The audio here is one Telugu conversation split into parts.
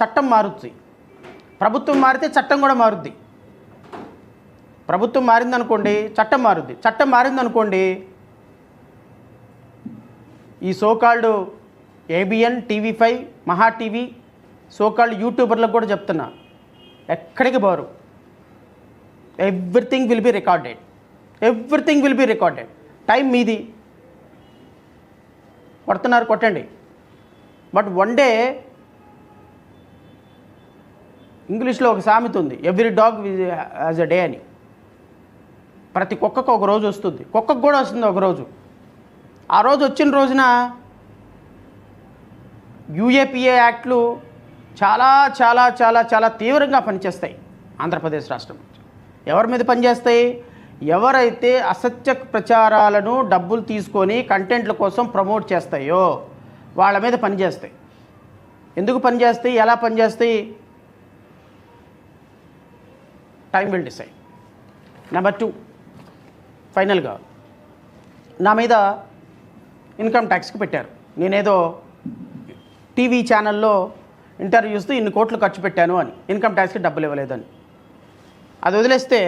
చట్టం మారుద్ది. ప్రభుత్వం మారితే చట్టం కూడా మారుద్ది. ప్రభుత్వం మారిందనుకోండి చట్టం మారుద్ది. చట్టం మారిందనుకోండి ఈ సోకాల్డ్ ఏబిఎన్, టీవీ5, మహా టీవీ, సోకాల్డ్ యూట్యూబర్లకు కూడా చెప్తున్నా, ఎక్కడికి పోరు. Everything will be recorded. Everything will be recorded. Time మీది. కొడుతున్నారు కొట్టండి. బట్ వన్ డే ఇంగ్లీష్లో ఒక సామెత ఉంది, every dog as a day అని. ప్రతి కుక్కకు ఒక రోజు వస్తుంది, కుక్కకు కూడా వస్తుంది ఒక రోజు. ఆ రోజు వచ్చిన రోజున యూఏపీఏ యాక్ట్లు చాలా చాలా చాలా చాలా తీవ్రంగా పనిచేస్తాయి ఆంధ్రప్రదేశ్ రాష్ట్రం. ఎవరి మీద పనిచేస్తాయి? ఎవరైతే అసత్య ప్రచారాలను డబ్బులు తీసుకొని కంటెంట్ల కోసం ప్రమోట్ చేస్తాయో వాళ్ళ మీద పనిచేస్తాయి. ఎందుకు పనిచేస్తాయి, ఎలా పనిచేస్తాయి? Time will decide. నెంబర్ 2, ఫైనల్గా నా మీద ఇన్కమ్ ట్యాక్స్కి పెట్టారు. నేనేదో టీవీ ఛానల్లో ఇంటర్వ్యూస్తో ఇన్ని కోట్లు ఖర్చు పెట్టాను అని, ఇన్కమ్ ట్యాక్స్కి డబ్బులు ఇవ్వలేదని. అది వదిలేస్తే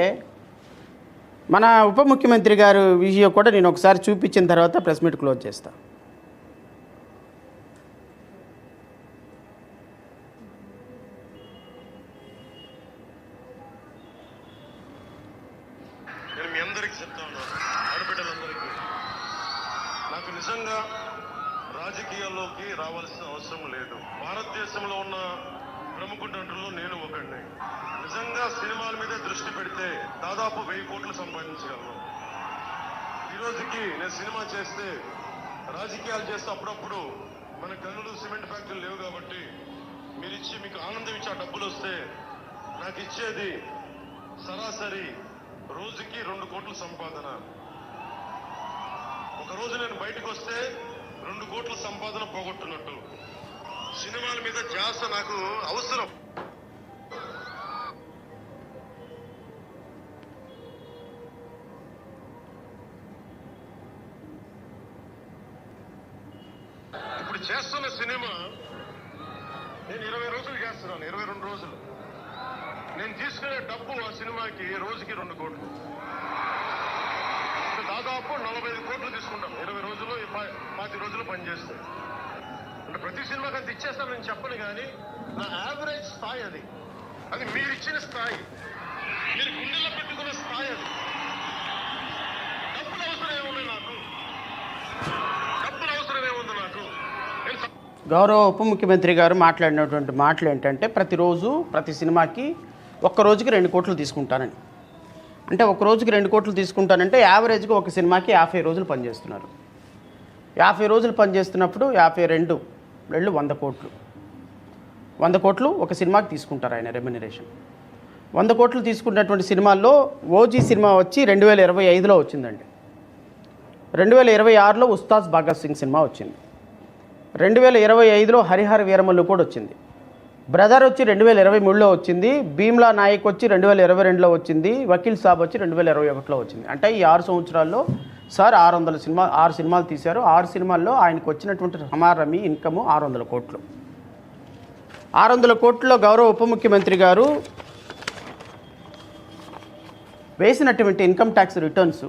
మన ఉప ముఖ్యమంత్రి గారు వీడియో కూడా నేను ఒకసారి చూపించిన తర్వాత ప్రెస్ మీట్ క్లోజ్ చేస్తాను. నేను మీ అందరికీ చెప్తా ఉన్నాను, ఆడబిడ్డలందరికీ, నాకు నిజంగా రాజకీయాల్లోకి రావాల్సిన అవసరం లేదు. భారతదేశంలో ఉన్న ప్రముఖ నటుల్లో నేను ఒకడిని. నిజంగా సినిమాల మీద దృష్టి పెడితే దాదాపు 1000 కోట్లు సంపాదించగలను. ఈ రోజుకి నేను సినిమా చేస్తే, రాజకీయాలు చేస్తే అప్పుడప్పుడు మన గనులు, సిమెంట్ ఫ్యాక్టరీలు లేవు కాబట్టి మీకు ఆనందం ఇచ్చే డబ్బులు వస్తే నాకు ఇచ్చేది సరాసరి రోజుకి 2 కోట్ల సంపాదన. ఒకరోజు నేను బయటకు వస్తే 2 కోట్ల సంపాదన పోగొట్టున్నట్టు. సినిమాల మీద ధ్యాస నాకు అవసరం. ఇప్పుడు చేస్తున్న సినిమా నేను 20 రోజులు చేస్తున్నాను, 22 రోజులు. నేను తీసుకునే డబ్బు ఆ సినిమాకి రోజుకి 2 కోట్లు, దాదాపు 45 కోట్లు తీసుకుంటాం 20 రోజులు, 50 రోజులు పనిచేస్తే. అంటే ప్రతి సినిమాకి అంత ఇచ్చేస్తాను నేను చెప్పను, కానీ నా యావరేజ్ స్థాయి అది. అది మీరు ఇచ్చిన స్థాయి, మీరు గుండెల్లో పెట్టుకున్న స్థాయి అది. డబ్బులు అవసరం ఏముంది నాకు, డబ్బులు అవసరం ఏముంది నాకు. గౌరవ ఉప ముఖ్యమంత్రి గారు మాట్లాడినటువంటి మాటలు ఏంటంటే, ప్రతిరోజు ప్రతి సినిమాకి ఒక్క రోజుకి 2 కోట్లు తీసుకుంటానని. అంటే ఒక రోజుకి 2 కోట్లు తీసుకుంటానంటే యావరేజ్గా ఒక సినిమాకి 50 రోజులు పనిచేస్తున్నారు. 50 రోజులు పనిచేస్తున్నప్పుడు 52 100 కోట్లు. 100 కోట్లు ఒక సినిమాకి తీసుకుంటారు ఆయన రెమ్యునరేషన్. 100 కోట్లు తీసుకున్నటువంటి సినిమాల్లో ఓజీ సినిమా వచ్చి 2025లో వచ్చిందండి. 2026లో ఉస్తాద్ భగత్ సింగ్ సినిమా వచ్చింది. 2025లో హరిహర వీరమల్లు కూడా వచ్చింది. బ్రదర్ వచ్చి 2023లో వచ్చింది. భీమ్లా నాయక్ వచ్చి 2022లో వచ్చింది. వకీల్ సాబ్ వచ్చి 2021లో వచ్చింది. అంటే ఈ 6 సంవత్సరాల్లో సార్ 6 సినిమాలు తీశారు. 6 సినిమాల్లో ఆయనకు వచ్చినటువంటి సమారమి ఇన్కమ్ 600 కోట్లు. 600 కోట్లలో గౌరవ ఉప ముఖ్యమంత్రి గారు వేసినటువంటి ఇన్కమ్ ట్యాక్స్ రిటర్న్స్,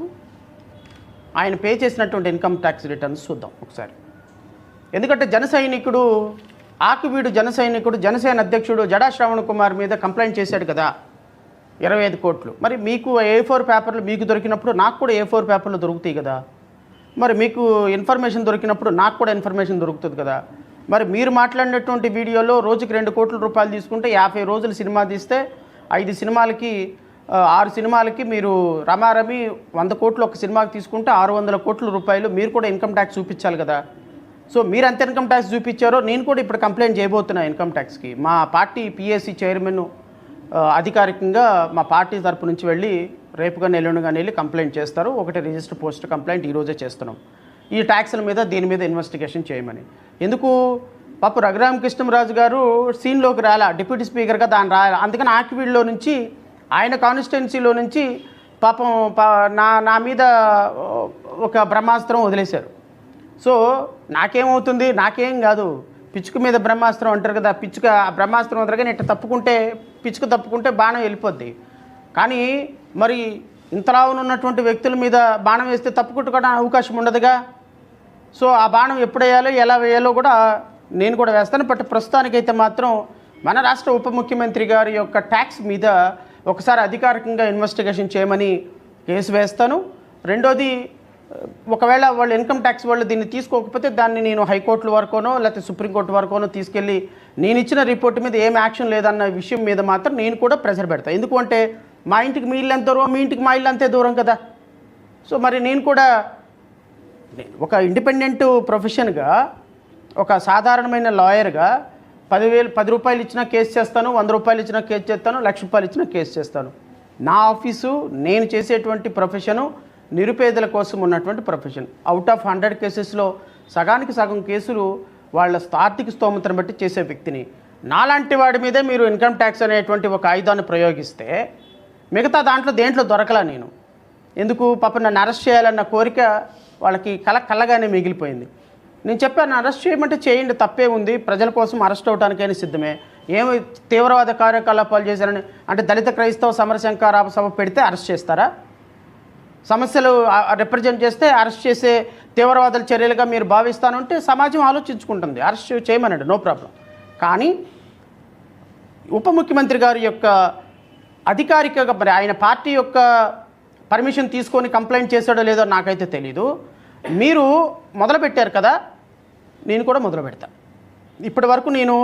ఆయన పే చేసినటువంటి ఇన్కమ్ ట్యాక్స్ రిటర్న్స్ చూద్దాం ఒకసారి. ఎందుకంటే జన సైనికుడు, ఆకువీడు జన సైనికుడు, జనసేన అధ్యక్షుడు జడా శ్రవణ్ కుమార్ మీద కంప్లైంట్ చేశాడు కదా 25 కోట్లు. మరి మీకు A4 పేపర్లు మీకు దొరికినప్పుడు నాకు కూడా A4 పేపర్లు దొరుకుతాయి కదా. మరి మీకు ఇన్ఫర్మేషన్ దొరికినప్పుడు నాకు కూడా ఇన్ఫర్మేషన్ దొరుకుతుంది కదా. మరి మీరు మాట్లాడినటువంటి వీడియోలో రోజుకి 2 కోట్ల రూపాయలు తీసుకుంటే 50 రోజులు సినిమా తీస్తే 5 సినిమాలకి 6 సినిమాలకి మీరు రమారమి 100 కోట్లు ఒక సినిమాకి తీసుకుంటే 600 కోట్ల రూపాయలు మీరు కూడా ఇన్కమ్ ట్యాక్స్ చూపించాలి కదా. సో మీరు ఎంత ఇన్కమ్ ట్యాక్స్ చూపించారో నేను కూడా ఇప్పుడు కంప్లైంట్ చేయబోతున్నా ఇన్కమ్ ట్యాక్స్కి. మా పార్టీ పిఎస్సి చైర్మన్ అధికారికంగా మా పార్టీ తరపు నుంచి వెళ్ళి రేపుగా ఎల్లుండిగా వెళ్ళి కంప్లైంట్ చేస్తారు. ఒకటి రిజిస్టర్ పోస్ట్ కంప్లైంట్ ఈరోజే చేస్తున్నాం ఈ ట్యాక్స్ల మీద, దీని మీద ఇన్వెస్టిగేషన్ చేయమని. ఎందుకు పాప రఘురామకృష్ణరాజు గారు సీన్లోకి రాలా, డిప్యూటీ స్పీకర్గా దాన్ని రాయాలి. అందుకని ఆకివీడులో నుంచి ఆయన కాన్స్టిట్యున్సీలో నుంచి పాపం నా మీద ఒక బ్రహ్మాస్త్రం వదిలేశారు. సో నాకేమవుతుంది, నాకేం కాదు, పిచ్చుక మీద బ్రహ్మాస్త్రం అంటారు కదా, పిచ్చుక బ్రహ్మాస్త్రం అంటారు కానీ ఇట్లా తప్పుకుంటే పిచ్చుక తప్పుకుంటే బాణం వెళ్ళిపోద్ది. కానీ మరి ఇంతలా ఉన్నటువంటి వ్యక్తుల మీద బాణం వేస్తే తప్పుకుంటుకోవడానికి అవకాశం ఉండదుగా. సో ఆ బాణం ఎప్పుడు వేయాలో ఎలా వేయాలో కూడా నేను కూడా వేస్తాను. బట్ ప్రస్తుతానికైతే మాత్రం మన రాష్ట్ర ఉప ముఖ్యమంత్రి గారి యొక్క ట్యాక్స్ మీద ఒకసారి అధికారికంగా ఇన్వెస్టిగేషన్ చేయమని కేసు వేస్తాను. రెండోది, ఒకవేళ వాళ్ళు ఇన్కమ్ ట్యాక్స్ వాళ్ళు దీన్ని తీసుకోకపోతే దాన్ని నేను హైకోర్టుల వరకునో లేకపోతే సుప్రీంకోర్టు వరకునో తీసుకెళ్ళి నేను ఇచ్చిన రిపోర్ట్ మీద ఏం యాక్షన్ లేదన్న విషయం మీద మాత్రం నేను కూడా ప్రెషర్ పెడతాను. ఎందుకంటే మా ఇంటికి మీ ఇల్లు ఎంత దూరం, మీ ఇంటికి మా ఇల్లు అంతే దూరం కదా. సో మరి నేను కూడా ఒక ఇండిపెండెంట్ ప్రొఫెషన్గా, ఒక సాధారణమైన లాయర్గా 10 రూపాయలు ఇచ్చినా కేసు చేస్తాను, 100 రూపాయలు ఇచ్చినా కేసు చేస్తాను, 1,00,000 రూపాయలు ఇచ్చినా కేసు చేస్తాను. నా ఆఫీసు, నేను చేసేటువంటి ప్రొఫెషను నిరుపేదల కోసం ఉన్నటువంటి ప్రొఫెషన్. అవుట్ ఆఫ్ 100 కేసెస్లో సగానికి సగం కేసులు వాళ్ళ ఆర్థిక స్తోమతను బట్టి చేసే వ్యక్తిని. నాలాంటి వాడి మీదే మీరు ఇన్కమ్ ట్యాక్స్ అనేటువంటి ఒక ఆయుధాన్ని ప్రయోగిస్తే మిగతా దేంట్లో దొరకలా నేను. ఎందుకు పాప నన్ను అరెస్ట్ చేయాలన్న కోరిక వాళ్ళకి కలగానే మిగిలిపోయింది. నేను చెప్పాను, అరెస్ట్ చేయమంటే చేయండి, తప్పే ఉంది, ప్రజల కోసం అరెస్ట్ అవడానికైనా సిద్ధమే. ఏమి తీవ్రవాద కార్యకలాపాలు చేశారని అంటే దళిత క్రైస్తవ సమరశంకర సభ పెడితే అరెస్ట్ చేస్తారా? సమస్యలు రిప్రజెంట్ చేస్తే అరెస్ట్ చేసే తీవ్రవాదుల చర్యలుగా మీరు భావిస్తానంటే సమాజం ఆలోచించుకుంటుంది, అరెస్ట్ చేయమనండి, నో ప్రాబ్లం. కానీ ఉప ముఖ్యమంత్రి గారి యొక్క అధికారికంగా మరి ఆయన పార్టీ యొక్క పర్మిషన్ తీసుకొని కంప్లైంట్ చేశాడో లేదో నాకైతే తెలీదు. మీరు మొదలుపెట్టారు కదా, నేను కూడా మొదలు పెడతాను. ఇప్పటి వరకు నేను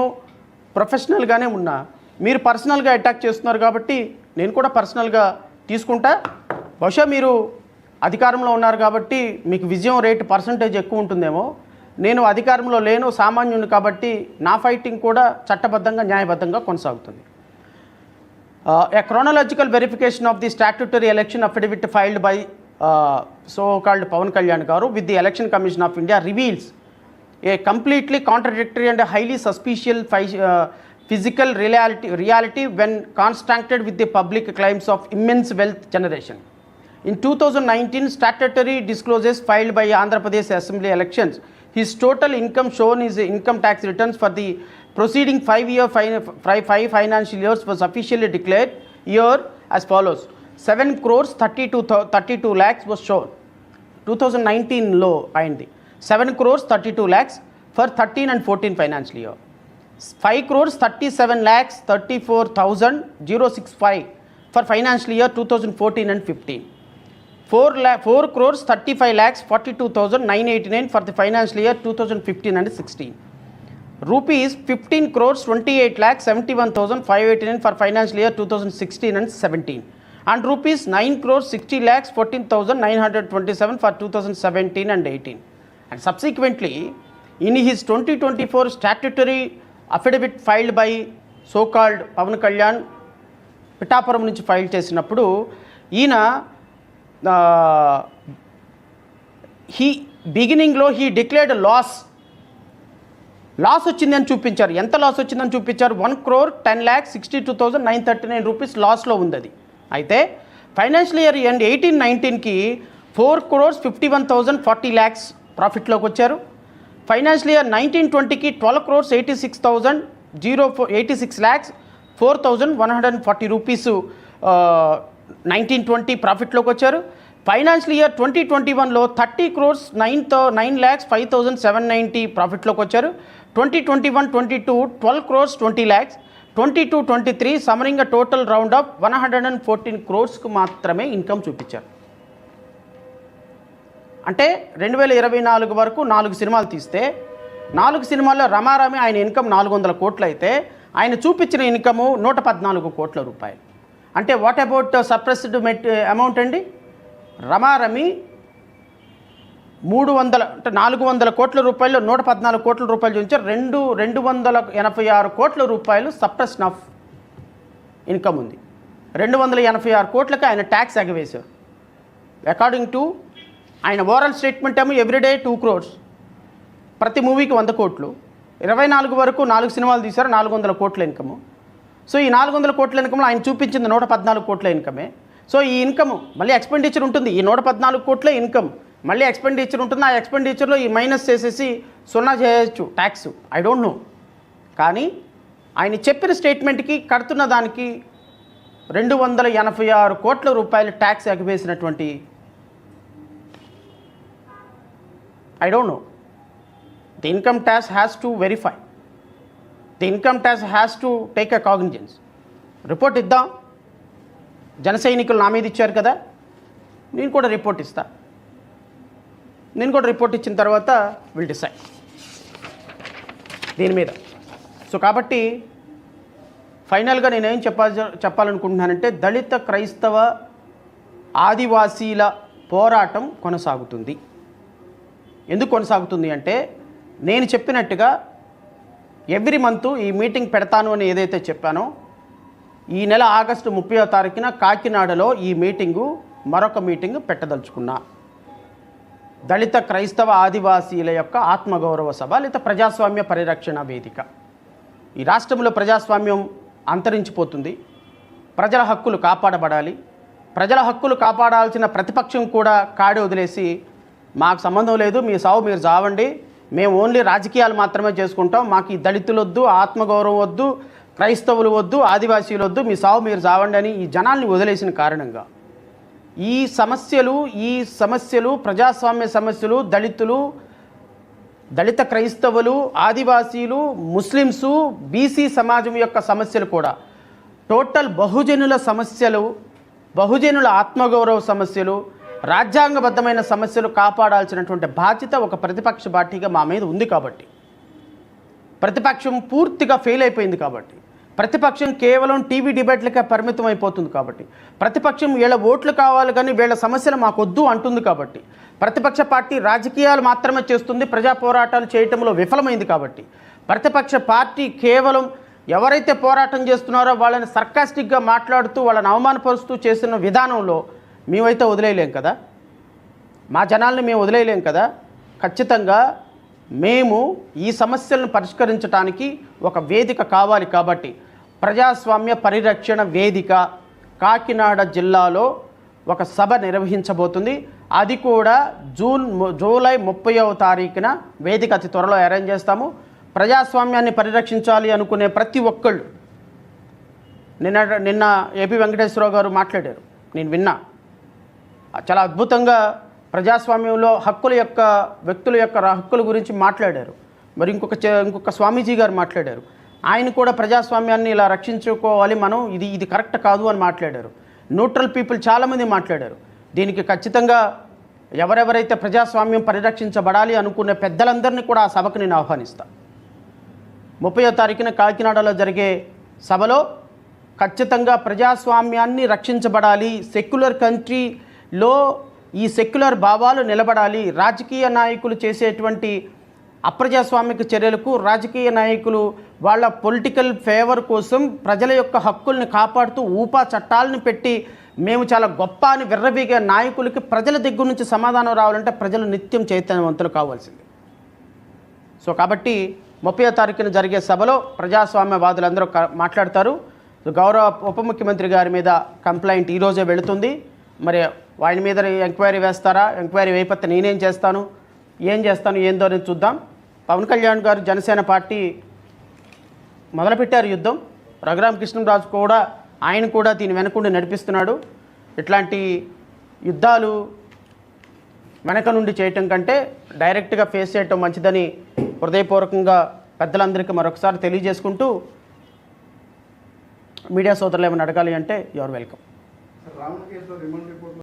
ప్రొఫెషనల్గానే ఉన్నా, మీరు పర్సనల్గా అటాక్ చేస్తున్నారు కాబట్టి నేను కూడా పర్సనల్గా తీసుకుంటా. బహుశా మీరు అధికారంలో ఉన్నారు కాబట్టి మీకు విజయం రేటు పర్సంటేజ్ ఎక్కువ ఉంటుందేమో. నేను అధికారంలో లేను, సామాన్యుని కాబట్టి నా ఫైటింగ్ కూడా చట్టబద్ధంగా న్యాయబద్ధంగా కొనసాగుతుంది. A chronological verification of the statutory election affidavit filed by so-called Pawan Kalyan Garu with the Election Commission of India reveals a completely contradictory and highly suspicious physical reality when contrasted with the public claims of immense wealth generation. In 2019 statutory disclosures filed by Andhra Pradesh Assembly elections, his total income shown is income tax returns for the preceding 5 financial years was officially declared year as follows. 7 crores 32 lakhs was shown. 2019 లో అయింది. 7 crores 32 lakhs for 13 and 14 financial year. 5 crores 37 lakhs 34,065 for financial year 2014 and 15. 4 crores 35 lakhs 42,989 for the financial year 2015 and 16. Rupees 15 crores 28 lakhs 71,589 for financial year 2016 and 17. And rupees 9 crores 60 lakhs 14,927 for 2017 and 18. And subsequently, in his 2024 statutory affidavit filed by so-called Pawan Kalyan, Pithapuram నుంచి ఫైల్ చేసినప్పుడు ఈయన బిగినింగ్లో హీ డిక్లేర్డ్ లాస్ వచ్చిందని చూపించారు. ఎంత లాస్ వచ్చిందని చూపించారు? 1,10,62,939 రూపీస్ లాస్లో ఉంది అది. అయితే ఫైనాన్షియల్ ఇయర్ ఎండ్ 18-19కి 4,51,040 lakhs ప్రాఫిట్లోకి వచ్చారు. ఫైనాన్షియల్ ఇయర్ 19-20కి 12,86 lakhs 4,140 రూపీస్ 19-20 ప్రాఫిట్లోకి వచ్చారు. ఫైనాన్షియల్ ఇయర్ 2021లో 30 crores 9 lakhs 5,790 ప్రాఫిట్లోకి వచ్చారు. 2021-22 12 crores 20 lakhs. 22-23 సమరింగ్ టోటల్ రౌండ్ ఆఫ్ 114 crores మాత్రమే ఇన్కమ్ చూపించారు. అంటే 2024 వరకు 4 సినిమాలు తీస్తే 4 సినిమాల్లో రమారమి ఆయన ఇన్కమ్ 400 కోట్లు అయితే ఆయన చూపించిన ఇన్కము 114 కోట్ల రూపాయలు. అంటే వాట్ అబౌట్ సప్రెస్డ్ అమౌంట్ అండి? రమారమి 400 కోట్ల రూపాయలు 114 కోట్ల రూపాయలు చూపించారు. 286 కోట్ల రూపాయలు సప్రెషన్ ఆఫ్ ఇన్కమ్ ఉంది. 286 కోట్లకి ఆయన ట్యాక్స్ ఎగవేశారు. అకార్డింగ్ టు ఆయన ఓరల్ స్టేట్మెంట్ ఏమో ఎవ్రీడే 2 crores, ప్రతి మూవీకి 100 కోట్లు. 24 వరకు 4 సినిమాలు తీశారు, 400 కోట్ల ఇన్కము. సో ఈ 400 కోట్ల ఇన్కమ్లో ఆయన చూపించింది 114 కోట్ల ఇన్కమే. సో ఈ ఇన్కమ్ మళ్ళీ ఎక్స్పెండిచర్ ఉంటుంది. ఈ 114 కోట్ల ఇన్కమ్ మళ్ళీ ఎక్స్పెండిచర్ ఉంటుంది, ఆ ఎక్స్పెండిచర్లో ఈ మైనస్ చేసేసి సున్నా చేయొచ్చు ట్యాక్స్, ఐ డోంట్ నో. కానీ ఆయన చెప్పిన స్టేట్మెంట్కి కడుతున్న దానికి 286 కోట్ల రూపాయలు ట్యాక్స్ ఎగవేసినటువంటి I don't know. The income tax has to verify, the income tax has to take a cognizance. Report ఇద్దాం, జన సైనికులు నా మీద ఇచ్చారు కదా, నేను కూడా రిపోర్ట్ ఇస్తా. నేను కూడా రిపోర్ట్ ఇచ్చిన తర్వాత విల్ డిసైడ్ దీని మీద. సో కాబట్టి ఫైనల్గా నేనేం చెప్పాలనుకుంటున్నానంటే, దళిత క్రైస్తవ ఆదివాసీల పోరాటం కొనసాగుతుంది. ఎందుకు కొనసాగుతుంది అంటే, నేను చెప్పినట్టుగా ఎవ్రీ మంత్ ఈ మీటింగ్ పెడతాను అని ఏదైతే చెప్పానో, ఈ నెల ఆగస్టు 30వ తారీఖున కాకినాడలో ఈ మీటింగు మరొక మీటింగ్ పెట్టదలుచుకున్నా. దళిత క్రైస్తవ ఆదివాసీల యొక్క ఆత్మగౌరవ సభ లేదా ప్రజాస్వామ్య పరిరక్షణ వేదిక. ఈ రాష్ట్రంలో ప్రజాస్వామ్యం అంతరించిపోతుంది, ప్రజల హక్కులు కాపాడబడాలి. ప్రజల హక్కులు కాపాడాల్సిన ప్రతిపక్షం కూడా కాడి వదిలేసి మాకు సంబంధం లేదు, మీ సావు మీరు చావండి, మేము ఓన్లీ రాజకీయాలు మాత్రమే చేసుకుంటాం, మాకు ఈ దళితులు వద్దు, ఆత్మగౌరవం వద్దు, క్రైస్తవులు వద్దు, ఆదివాసీలు వద్దు, మీ సావు మీరు చావండి అని ఈ జనాల్ని వదిలేసిన కారణంగా ఈ సమస్యలు ప్రజాస్వామ్య సమస్యలు, దళిత క్రైస్తవులు, ఆదివాసీలు, ముస్లిమ్సు, బీసీ సమాజం యొక్క సమస్యలు కూడా టోటల్ బహుజనుల సమస్యలు, బహుజనుల ఆత్మగౌరవ సమస్యలు, రాజ్యాంగబద్ధమైన సమస్యలు కాపాడాల్సినటువంటి బాధ్యత ఒక ప్రతిపక్ష పార్టీగా మా మీద ఉంది. కాబట్టి ప్రతిపక్షం పూర్తిగా ఫెయిల్ అయిపోయింది. కాబట్టి ప్రతిపక్షం కేవలం టీవీ డిబేట్లకే పరిమితం అయిపోతుంది. కాబట్టి ప్రతిపక్షం వీళ్ళ ఓట్లు కావాలి కానీ వీళ్ళ సమస్యలు మాకొద్దు అంటుంది. కాబట్టి ప్రతిపక్ష పార్టీ రాజకీయాలు మాత్రమే చేస్తుంది, ప్రజా పోరాటాలు చేయటంలో విఫలమైంది. కాబట్టి ప్రతిపక్ష పార్టీ కేవలం ఎవరైతే పోరాటం చేస్తున్నారో వాళ్ళని సర్కాస్టిక్గా మాట్లాడుతూ వాళ్ళని అవమానపరుస్తూ చేసిన విధానంలో మేమైతే వదిలేయలేం కదా, మా జనాల్ని మేము వదిలేయలేం కదా. ఖచ్చితంగా మేము ఈ సమస్యలను పరిష్కరించడానికి ఒక వేదిక కావాలి. కాబట్టి ప్రజాస్వామ్య పరిరక్షణ వేదిక కాకినాడ జిల్లాలో ఒక సభ నిర్వహించబోతుంది. అది కూడా జూలై 30వ తారీఖున వేదిక అతి త్వరలో అరేంజ్ చేస్తాము. ప్రజాస్వామ్యాన్ని పరిరక్షించాలి అనుకునే ప్రతి ఒక్కళ్ళు, నిన్న ఏపీ వెంకటేశ్వరరావు గారు మాట్లాడారు, నేను విన్నా, చాలా అద్భుతంగా ప్రజాస్వామ్యంలో వ్యక్తుల యొక్క హక్కుల గురించి మాట్లాడారు. మరి ఇంకొక స్వామీజీ గారు మాట్లాడారు, ఆయన కూడా ప్రజాస్వామ్యాన్ని ఇలా రక్షించుకోవాలి మనం, ఇది కరెక్ట్ కాదు అని మాట్లాడారు. న్యూట్రల్ పీపుల్ చాలామంది మాట్లాడారు. దీనికి ఖచ్చితంగా ఎవరెవరైతే ప్రజాస్వామ్యం పరిరక్షించబడాలి అనుకునే పెద్దలందరినీ కూడా ఆ సభకు నేను ఆహ్వానిస్తాను. 30వ తారీఖున కాకినాడలో జరిగే సభలో ఖచ్చితంగా ప్రజాస్వామ్యాన్ని రక్షించబడాలి, సెక్యులర్ కంట్రీలో ఈ సెక్యులర్ భావాలు నిలబడాలి. రాజకీయ నాయకులు చేసేటువంటి అప్రజాస్వామిక చర్యలకు, రాజకీయ నాయకులు వాళ్ళ పొలిటికల్ ఫేవర్ కోసం ప్రజల యొక్క హక్కుల్ని కాపాడుతూ ఊపా చట్టాలను పెట్టి మేము చాలా గొప్ప అని విర్రవీగే నాయకులకి ప్రజల దగ్గర నుంచి సమాధానం రావాలంటే ప్రజలు నిత్యం చైతన్యవంతులు కావాల్సింది. సో కాబట్టి 30వ తారీఖున జరిగే సభలో ప్రజాస్వామ్యవాదులందరూ మాట్లాడతారు. గౌరవ ఉప ముఖ్యమంత్రి గారి మీద కంప్లైంట్ ఈరోజే వెళుతుంది. మరి ఆయన మీద ఎంక్వైరీ వేస్తారా? ఎంక్వైరీ వేయకపోతే నేనేం చేస్తాను, ఏందో అనేది చూద్దాం. పవన్ కళ్యాణ్ గారు జనసేన పార్టీ మొదలుపెట్టారు యుద్ధం. రఘురామకృష్ణరాజు కూడా ఆయన కూడా దీని వెనకుండి నడిపిస్తున్నాడు. ఇట్లాంటి యుద్ధాలు వెనక నుండి చేయటం కంటే డైరెక్ట్గా ఫేస్ చేయటం మంచిదని హృదయపూర్వకంగా పెద్దలందరికీ మరొకసారి తెలియజేసుకుంటూ, మీడియా సోదరులు ఏమైనా అడగాలి అంటే యువర్ వెల్కమ్.